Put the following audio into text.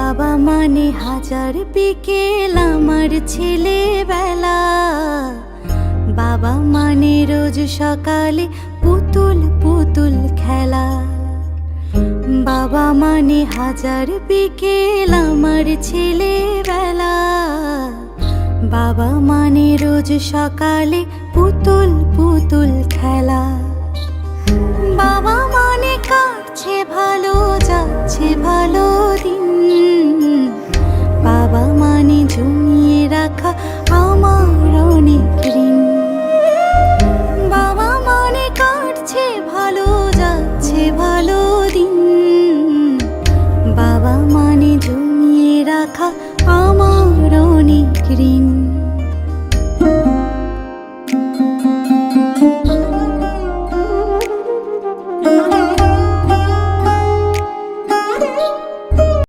বাবা মানে হাজার বিকেল আমার ছেলেবেলা। বাবা মানে রোজ সকালে পুতুল পুতুল খেলা। বাবা মানে হাজার বিকেল আমার ছেলেবেলা। বাবা মানে রোজ সকালে পুতুল পুতুল খেলা। বাবা মানে কাটছে ভালো, যাচ্ছে ভালো দিন। বাবা মানে জমিয়ে রাখা আমার অনেক ঋণ। বাবা মানে কাটছে ভালো, যাচ্ছে ভালো দিন। বাবা মানে জমিয়ে রাখা আমার অনেক ঋণ।